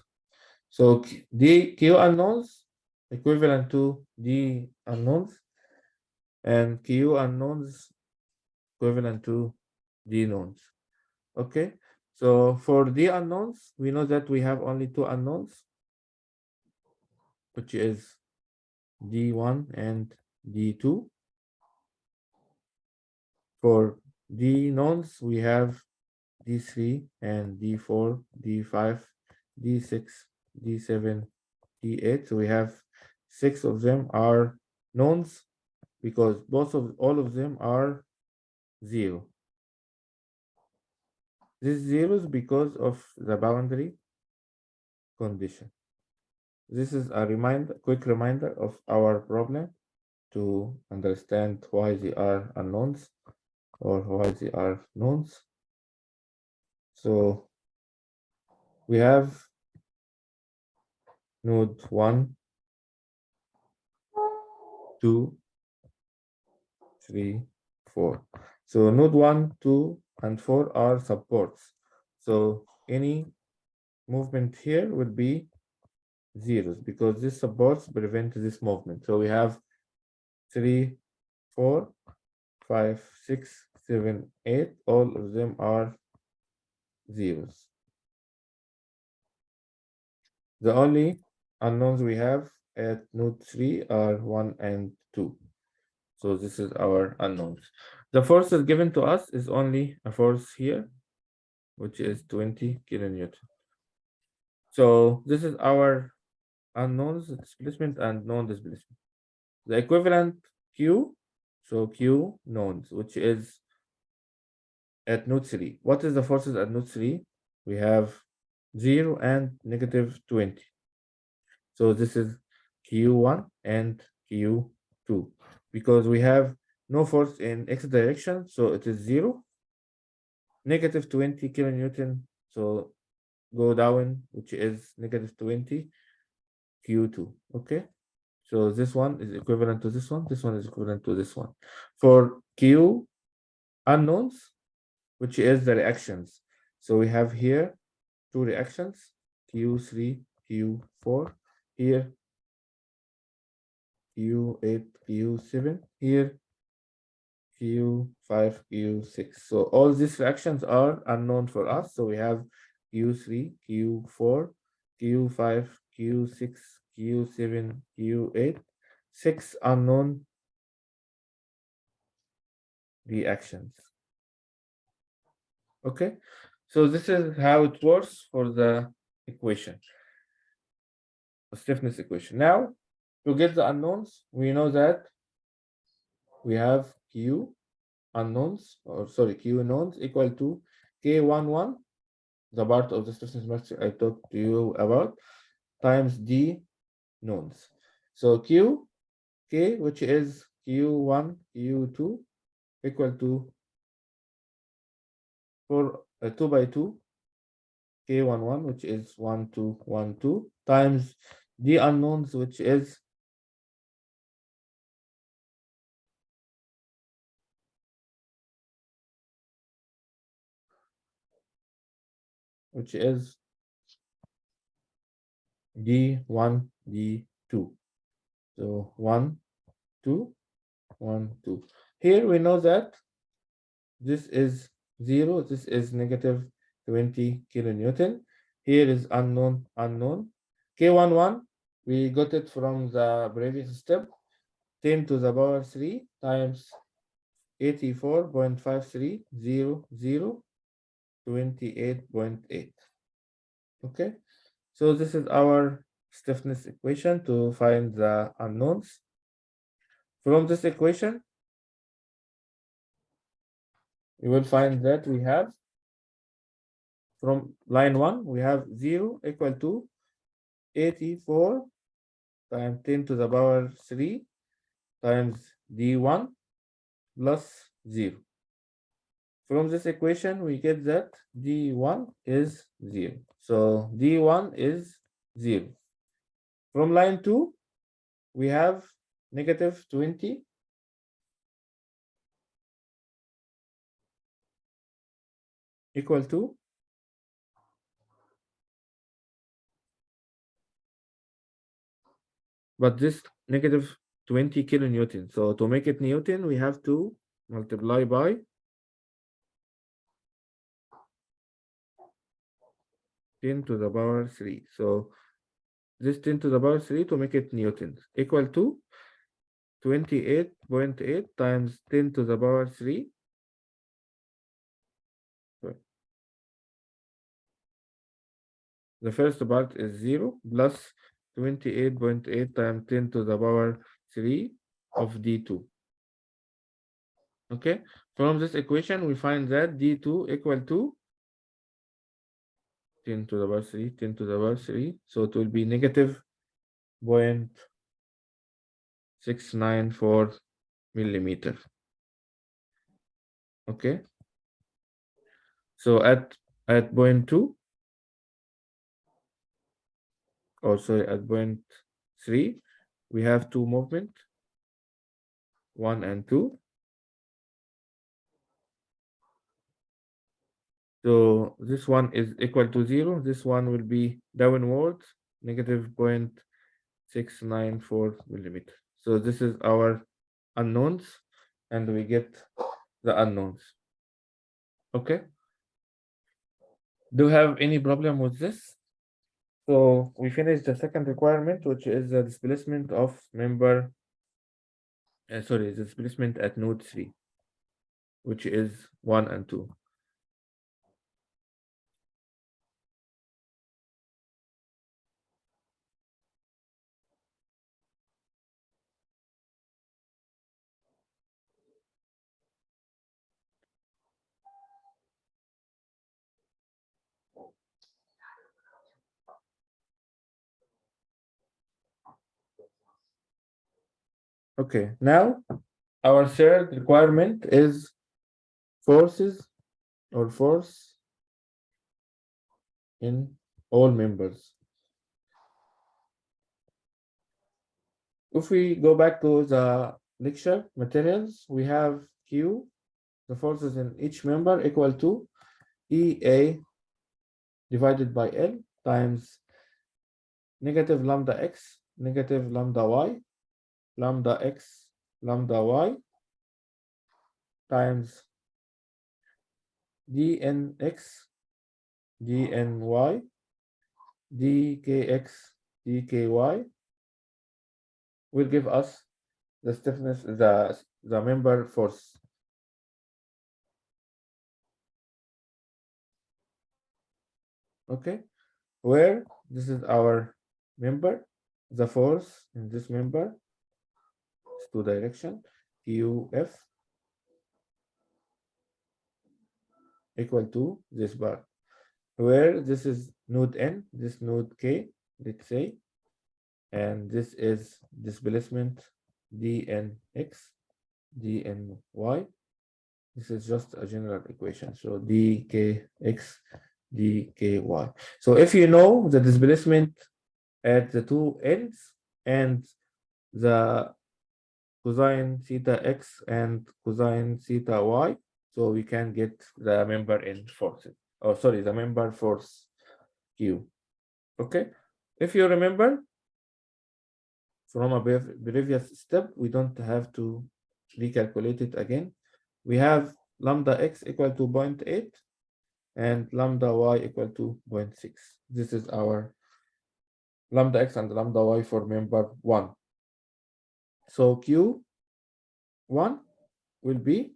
So D Q unknowns equivalent to D unknowns, and Q unknowns equivalent to D knowns. Okay, so for D unknowns, we know that we have only two unknowns, which is D1 and D2. For D knowns, we have D3 and D4, D5, D6, D7, D8. So we have 6 of them are knowns because all of them are 0. This 0 is because of the boundary condition. This is a quick reminder of our problem to understand why they are unknowns or why they are knowns. So we have node 1, 2, 3, 4. So node 1, 2, and 4 are supports. So any movement here would be zeros because this supports prevent this movement. So we have 3, 4, 5, 6, 7, 8. All of them are zeros. The only unknowns we have at node 3 are 1 and 2. So this is our unknowns. The forces given to us is only a force here, which is 20 kilonewton. So this is our unknowns displacement and known displacement. The equivalent Q, so Q knowns, which is at node 3. What is the forces at node 3? We have 0 and negative 20. So this is Q1 and Q2 because we have no force in x direction, so it is 0, negative 20 kilonewton, so go down, which is negative 20 Q2. Okay, so this one is equivalent to this one is equivalent to this one. For Q unknowns, which is the reactions, so we have here two reactions, Q3, Q4, here Q8, Q7, here Q5, Q6. So all these reactions are unknown for us. So we have Q3, Q4, Q5, Q6, Q7, Q8, 6 unknown reactions. Okay, so this is how it works for the equation, the stiffness equation. Now, to get the unknowns, we know that we have Q unknowns, or sorry, Q knowns equal to K11, the part of the stiffness matrix I talked to you about, times D knowns. So Q, K, which is Q1, Q2, equal to 2 by 2, K11, which is 1, 2, 1, 2, times D unknowns, which is D1, D2. So 1, 2, 1, 2. Here we know that this is 0, this is negative 20 kilonewton. Here is unknown, unknown. K11, we got it from the previous step, 10 to the power 3 times 84.5300, 28.8. Okay, so this is our stiffness equation to find the unknowns. From this equation, you will find that we have from line 1, we have 0 equal to 84 times 10 to the power 3 times D1 plus 0. From this equation, we get that D1 is 0. So D1 is 0. From line 2, we have negative 20 equal to but this negative 20 kilonewton. So to make it Newton, we have to multiply by 10 to the power 3. So this 10 to the power 3 to make it Newtons equal to 28.8 times 10 to the power 3. The first part is 0 plus 28.8 times 10 to the power 3 of D2. Okay, from this equation, we find that D2 equal to 10 to the power 3, 10 to the power 3. So it will be negative 0.694 millimeter. Okay, so at point 2, or sorry, at point 3, we have two movement, 1 and 2. So this one is equal to 0. This one will be downward, negative 0.694 millimeter. So this is our unknowns, and we get the unknowns. Okay. Do you have any problem with this? So we finished the second requirement, which is the displacement of member sorry, the displacement at node 3, which is 1 and 2. Okay, now our third requirement is forces or force in all members. If we go back to the lecture materials, we have Q, the forces in each member equal to EA divided by L times negative lambda x, negative lambda y, lambda x, lambda y times dnx, dny, dkx, dky will give us the stiffness, the member force. Okay, where this is our member, the force in this member is two direction, QF equal to this bar, where this is node N, this node K, let's say, and this is displacement dnx, dny. This is just a general equation. So dkx, dky. So if you know the displacement at the two ends and the cosine theta x and cosine theta y, so we can get the member in force. Oh, sorry, the member force Q. Okay. If you remember from a previous step, we don't have to recalculate it again. We have lambda x equal to 0.8 and lambda y equal to 0.6. This is our lambda x and lambda y for member 1. So Q1 will be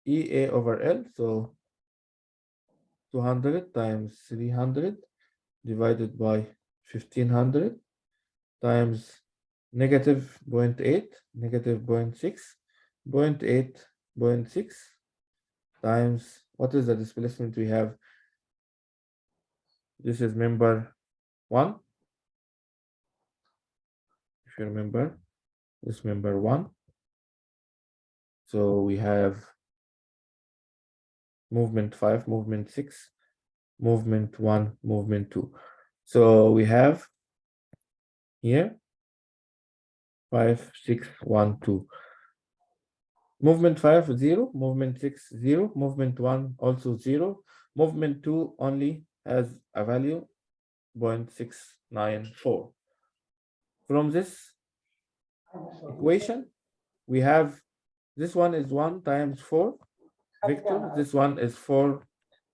EA over L, so 200 times 300 divided by 1500 times negative 0.8, negative 0.6, 0.8, times, what is the displacement we have? This is member 1. If you remember, this member 1. So we have movement 5, movement 6, movement 1, movement 2. So we have here 5, 6, 1, 2. Movement 5, 0, movement 6, 0, movement 1 also 0, movement 2 only has a value 0.694. From this equation, we have this one is 1 times 4 vector, this one is 4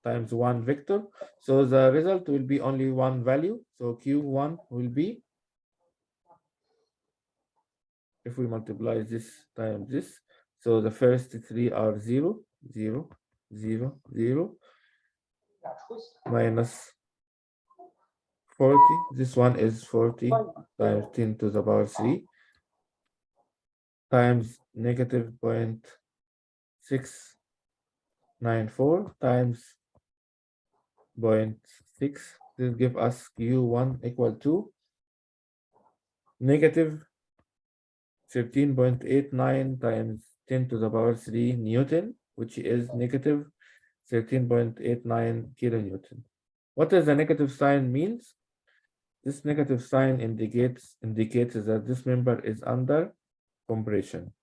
times 1 vector. So the result will be only one value. So Q1 will be, if we multiply this times this, so the first three are 0, 0, 0, 0, minus 40. This one is 40 times 10 to the power 3 times negative 0.694 times 0.6. This gives us Q1 equal to negative 13.89 times 10 to the power 3 Newton, which is negative 13.89 kilonewton. What does the negative sign means? This negative sign indicates that this member is under compression.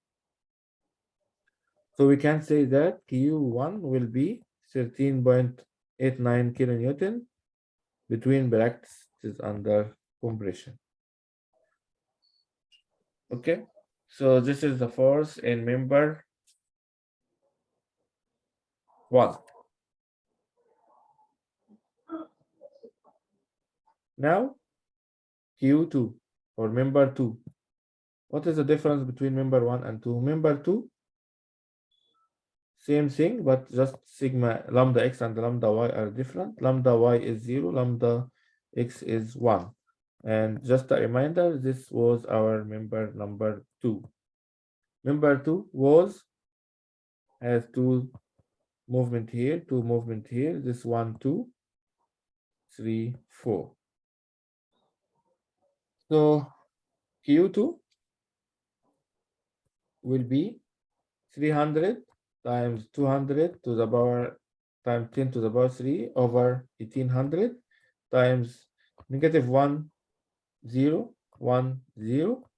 So we can say that Q1 will be 13.89 kilonewton between brackets is under compression. Okay, so this is the force in member 1. Now Q2 or member 2. What is the difference between member 1 and 2? Member 2, same thing, but just sigma lambda x and lambda y are different. Lambda y is 0, lambda x is 1. And just a reminder, this was our member number 2. Member 2 has two movement here, two movement here. This 1, 2, 3, 4. So Q2 will be 300 times 200 to the power times 10 to the power 3 over 1800 times negative 1, 0, 1, 0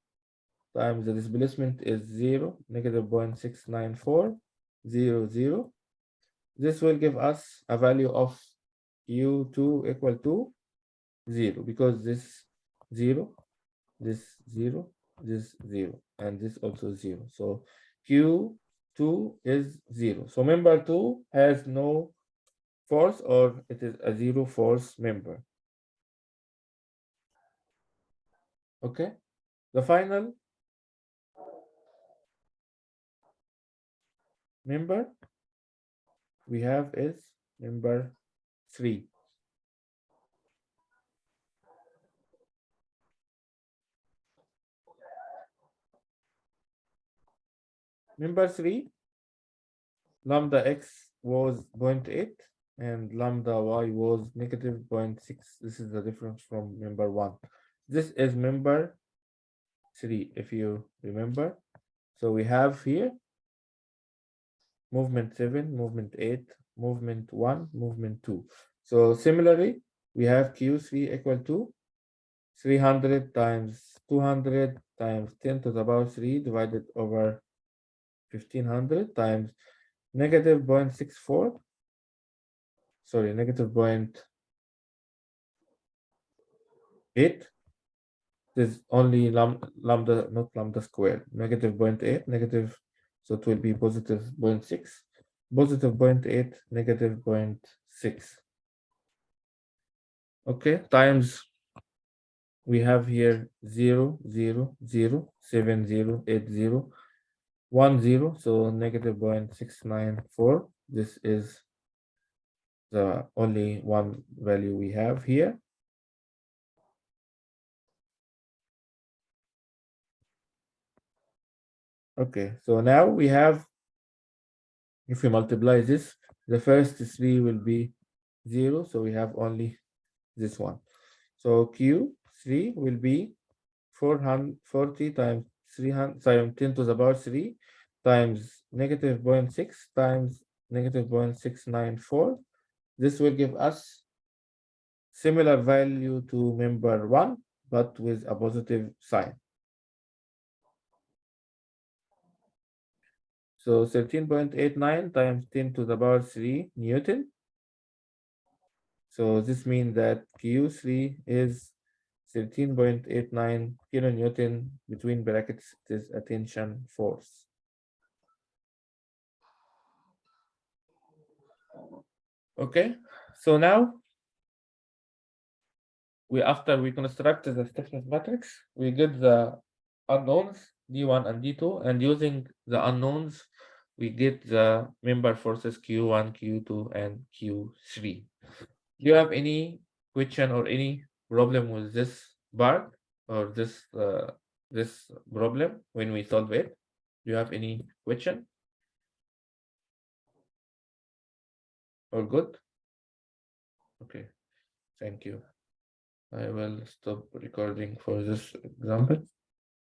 times the displacement is 0, negative 0.694, 0, 0. This will give us a value of Q2 equal to 0 because this 0, this 0, this 0, and this also 0. So Q2 is 0. So member 2 has no force, or it is a 0 force member. Okay. The final member we have is member 3. Member 3, lambda x was 0.8 and lambda y was negative 0.6. This is the difference from member 1. This is member 3, if you remember. So we have here movement 7, movement 8, movement 1, movement 2. So similarly, we have Q3 equal to 300 times 200 times 10 to the power 3 divided over 1500 times negative 0.64, sorry, negative 0.8. This is only lambda, not lambda squared. Negative 0.8, negative, so it will be positive 0.6, positive 0.8, negative 0.6. Okay, times we have here 0, 0, 0, 7, 0, 8, 0, 1, 0, so negative 0.694. This is the only one value we have here. Okay, so now we have, if we multiply this, the first 3 will be 0, so we have only this one. So Q3 will be 440 times 300 times 10 to the power 3 times negative 0.6 times negative 0.694. This will give us similar value to member 1, but with a positive sign. So 13.89 times 10 to the power 3 Newton. So this means that Q3 is 13.89 kilonewton, between brackets, it is a tension force. Okay, so now after we construct the stiffness matrix, we get the unknowns D1 and D2, and using the unknowns, we get the member forces Q1, Q2, and Q3. Do you have any question or any problem with this part or this problem when we solve it? Do you have any question or good? Okay, thank you. I will stop recording for this example.